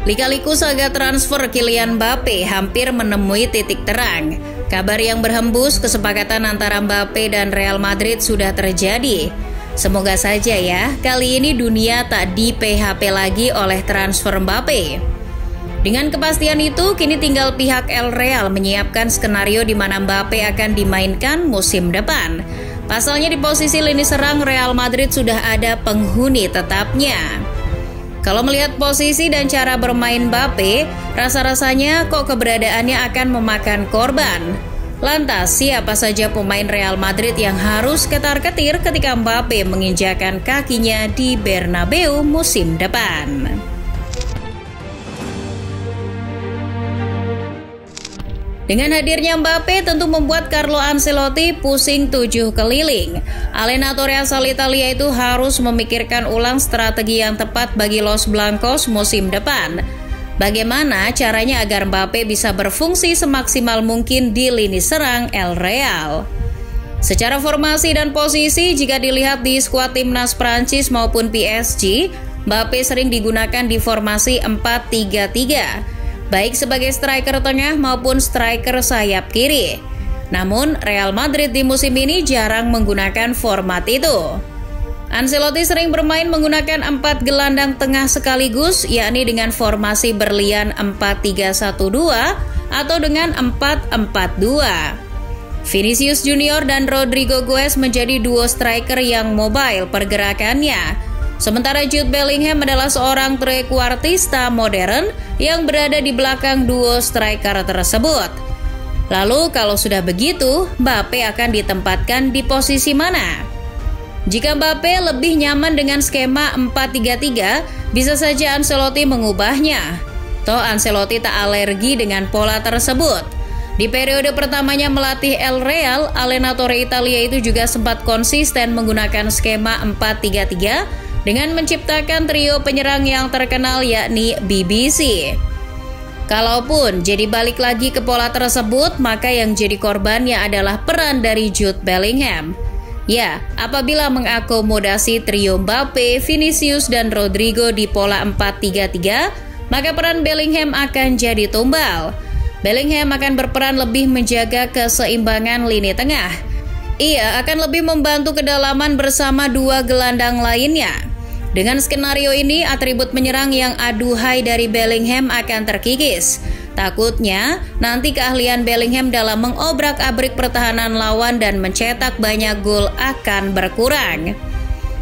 Lika-liku saga transfer Kylian Mbappe hampir menemui titik terang. Kabar yang berhembus kesepakatan antara Mbappe dan Real Madrid sudah terjadi. Semoga saja ya, kali ini dunia tak di PHP lagi oleh transfer Mbappe. Dengan kepastian itu, kini tinggal pihak El Real menyiapkan skenario di mana Mbappe akan dimainkan musim depan. Pasalnya di posisi lini serang Real Madrid sudah ada penghuni tetapnya. Kalau melihat posisi dan cara bermain Mbappe, rasa-rasanya kok keberadaannya akan memakan korban. Lantas, siapa saja pemain Real Madrid yang harus ketar-ketir ketika Mbappe menginjakan kakinya di Bernabeu musim depan? Dengan hadirnya Mbappe tentu membuat Carlo Ancelotti pusing 7 keliling. Allenatore asal Italia itu harus memikirkan ulang strategi yang tepat bagi Los Blancos musim depan. Bagaimana caranya agar Mbappe bisa berfungsi semaksimal mungkin di lini serang El Real? Secara formasi dan posisi, jika dilihat di skuad timnas Prancis maupun PSG, Mbappe sering digunakan di formasi 4-3-3. Baik sebagai striker tengah maupun striker sayap kiri. Namun, Real Madrid di musim ini jarang menggunakan format itu. Ancelotti sering bermain menggunakan 4 gelandang tengah sekaligus, yakni dengan formasi berlian 4-3-1-2 atau dengan 4-4-2. Vinicius Junior dan Rodrigo Goes menjadi duo striker yang mobile pergerakannya. Sementara Jude Bellingham adalah seorang trequartista modern yang berada di belakang duo striker tersebut. Lalu kalau sudah begitu, Mbappe akan ditempatkan di posisi mana? Jika Mbappe lebih nyaman dengan skema 4-3-3, bisa saja Ancelotti mengubahnya. Toh Ancelotti tak alergi dengan pola tersebut. Di periode pertamanya melatih El Real, Allenatore Italia itu juga sempat konsisten menggunakan skema 4-3-3 dengan menciptakan trio penyerang yang terkenal yakni BBC. Kalaupun jadi balik lagi ke pola tersebut, maka yang jadi korbannya adalah peran dari Jude Bellingham. Ya, apabila mengakomodasi trio Mbappe, Vinicius, dan Rodrigo di pola 4-3-3, maka peran Bellingham akan jadi tumbal. Bellingham akan berperan lebih menjaga keseimbangan lini tengah. Ia akan lebih membantu kedalaman bersama dua gelandang lainnya. Dengan skenario ini, atribut menyerang yang aduhai dari Bellingham akan terkikis. Takutnya, nanti keahlian Bellingham dalam mengobrak-abrik pertahanan lawan dan mencetak banyak gol akan berkurang.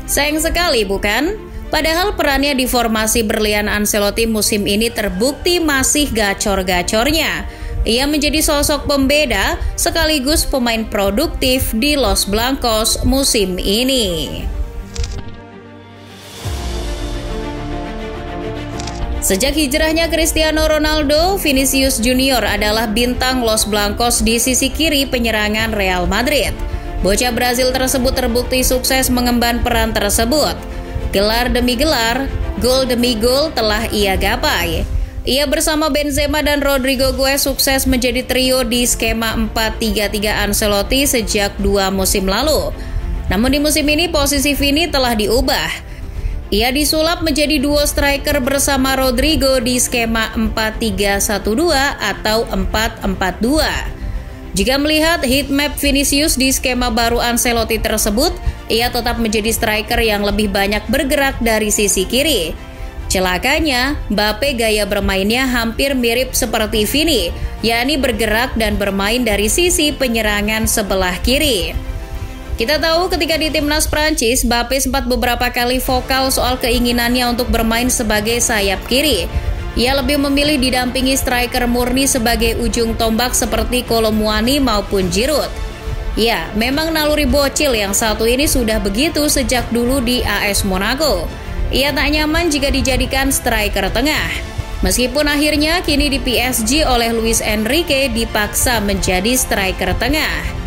Sayang sekali bukan? Padahal perannya di formasi berlian Ancelotti musim ini terbukti masih gacor-gacornya. Ia menjadi sosok pembeda sekaligus pemain produktif di Los Blancos musim ini. Sejak hijrahnya Cristiano Ronaldo, Vinicius Junior adalah bintang Los Blancos di sisi kiri penyerangan Real Madrid. Bocah Brazil tersebut terbukti sukses mengemban peran tersebut. Gelar demi gelar, gol demi gol telah ia gapai. Ia bersama Benzema dan Rodrigo Goes sukses menjadi trio di skema 4-3-3 Ancelotti sejak 2 musim lalu. Namun di musim ini posisi Vini telah diubah. Ia disulap menjadi duo striker bersama Rodrigo di skema 4-3-1-2 atau 4-4-2. Jika melihat heatmap Vinicius di skema baru Ancelotti tersebut, ia tetap menjadi striker yang lebih banyak bergerak dari sisi kiri. Celakanya, Mbappe gaya bermainnya hampir mirip seperti Vini, yakni bergerak dan bermain dari sisi penyerangan sebelah kiri. Kita tahu ketika di timnas Prancis, Mbappe sempat beberapa kali vokal soal keinginannya untuk bermain sebagai sayap kiri. Ia lebih memilih didampingi striker murni sebagai ujung tombak seperti Kolo Muani maupun Giroud. Ya, memang naluri bocil yang satu ini sudah begitu sejak dulu di AS Monaco. Ia tak nyaman jika dijadikan striker tengah. Meskipun akhirnya kini di PSG oleh Luis Enrique dipaksa menjadi striker tengah.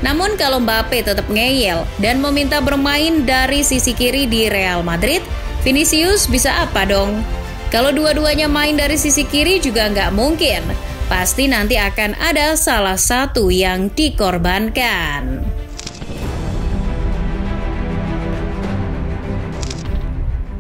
Namun kalau Mbappe tetap ngeyel dan meminta bermain dari sisi kiri di Real Madrid, Vinicius bisa apa dong? Kalau dua-duanya main dari sisi kiri juga nggak mungkin. Pasti nanti akan ada salah satu yang dikorbankan.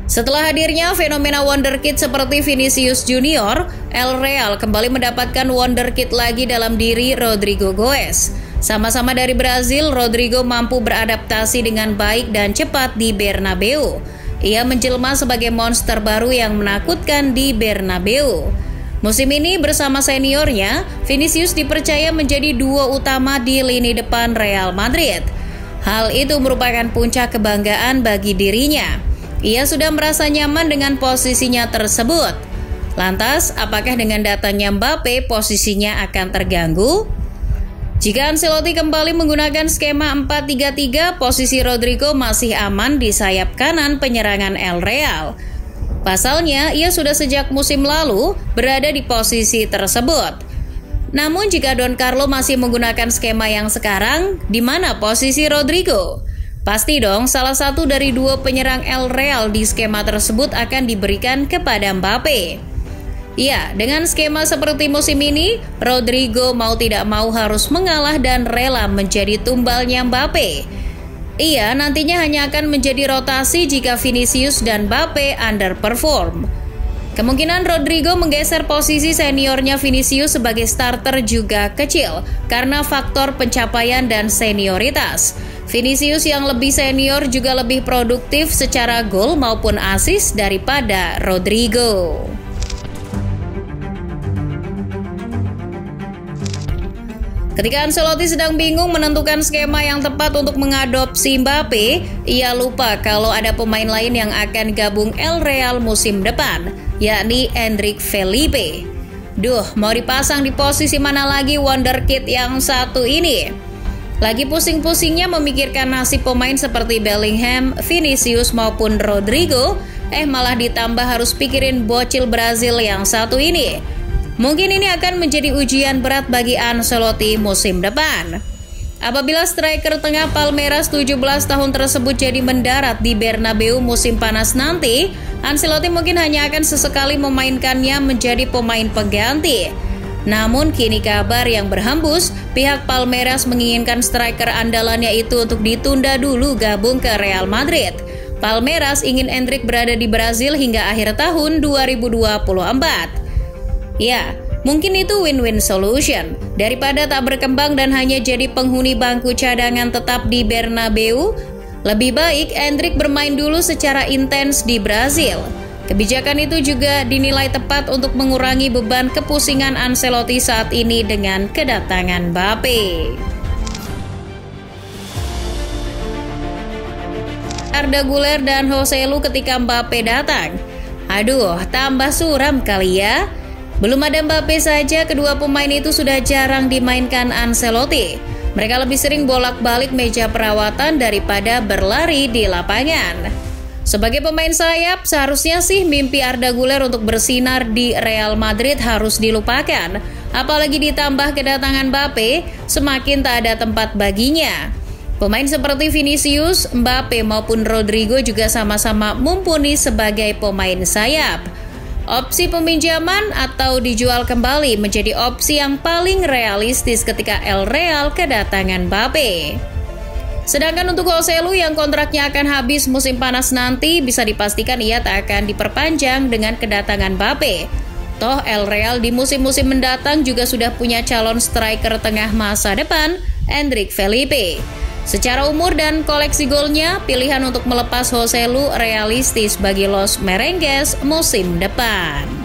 Setelah hadirnya fenomena wonderkid seperti Vinicius Junior, El Real kembali mendapatkan wonderkid lagi dalam diri Rodrigo Goes. Sama-sama dari Brazil, Rodrigo mampu beradaptasi dengan baik dan cepat di Bernabeu. Ia menjelma sebagai monster baru yang menakutkan di Bernabeu. Musim ini bersama seniornya, Vinicius dipercaya menjadi duo utama di lini depan Real Madrid. Hal itu merupakan puncak kebanggaan bagi dirinya. Ia sudah merasa nyaman dengan posisinya tersebut. Lantas, apakah dengan datangnya Mbappe posisinya akan terganggu? Jika Ancelotti kembali menggunakan skema 4-3-3, posisi Rodrigo masih aman di sayap kanan penyerangan El Real. Pasalnya, ia sudah sejak musim lalu berada di posisi tersebut. Namun jika Don Carlo masih menggunakan skema yang sekarang, di mana posisi Rodrigo? Pasti dong, salah satu dari dua penyerang El Real di skema tersebut akan diberikan kepada Mbappe. Ya, dengan skema seperti musim ini, Rodrigo mau tidak mau harus mengalah dan rela menjadi tumbalnya Mbappe. Ia nantinya hanya akan menjadi rotasi jika Vinicius dan Mbappe underperform. Kemungkinan Rodrigo menggeser posisi seniornya Vinicius sebagai starter juga kecil karena faktor pencapaian dan senioritas. Vinicius yang lebih senior juga lebih produktif secara gol maupun assist daripada Rodrigo. Ketika Ancelotti sedang bingung menentukan skema yang tepat untuk mengadopsi Mbappe, ia lupa kalau ada pemain lain yang akan gabung El Real musim depan, yakni Endrick Felipe. Duh, mau dipasang di posisi mana lagi wonderkid yang satu ini? Lagi pusing-pusingnya memikirkan nasib pemain seperti Bellingham, Vinicius maupun Rodrigo, malah ditambah harus pikirin bocil Brazil yang satu ini. Mungkin ini akan menjadi ujian berat bagi Ancelotti musim depan. Apabila striker tengah Palmeiras 17 tahun tersebut jadi mendarat di Bernabeu musim panas nanti, Ancelotti mungkin hanya akan sesekali memainkannya menjadi pemain pengganti. Namun kini kabar yang berhembus, pihak Palmeiras menginginkan striker andalannya itu untuk ditunda dulu gabung ke Real Madrid. Palmeiras ingin Endrick berada di Brazil hingga akhir tahun 2024. Ya, mungkin itu win-win solution. Daripada tak berkembang dan hanya jadi penghuni bangku cadangan tetap di Bernabeu, lebih baik Endrick bermain dulu secara intens di Brazil. Kebijakan itu juga dinilai tepat untuk mengurangi beban kepusingan Ancelotti saat ini dengan kedatangan Mbappe. Arda Güler dan Joselu ketika Mbappe datang. Aduh, tambah suram kali ya. Belum ada Mbappe saja, kedua pemain itu sudah jarang dimainkan Ancelotti. Mereka lebih sering bolak-balik meja perawatan daripada berlari di lapangan. Sebagai pemain sayap, seharusnya sih mimpi Arda Güler untuk bersinar di Real Madrid harus dilupakan. Apalagi ditambah kedatangan Mbappe, semakin tak ada tempat baginya. Pemain seperti Vinicius, Mbappe maupun Rodrigo juga sama-sama mumpuni sebagai pemain sayap. Opsi peminjaman atau dijual kembali menjadi opsi yang paling realistis ketika El Real kedatangan Mbappe. Sedangkan untuk Joselu yang kontraknya akan habis musim panas nanti, bisa dipastikan ia tak akan diperpanjang dengan kedatangan Mbappe. Toh El Real di musim-musim mendatang juga sudah punya calon striker tengah masa depan, Endrick Felipe. Secara umur dan koleksi golnya, pilihan untuk melepas Joselu realistis bagi Los Merengues musim depan.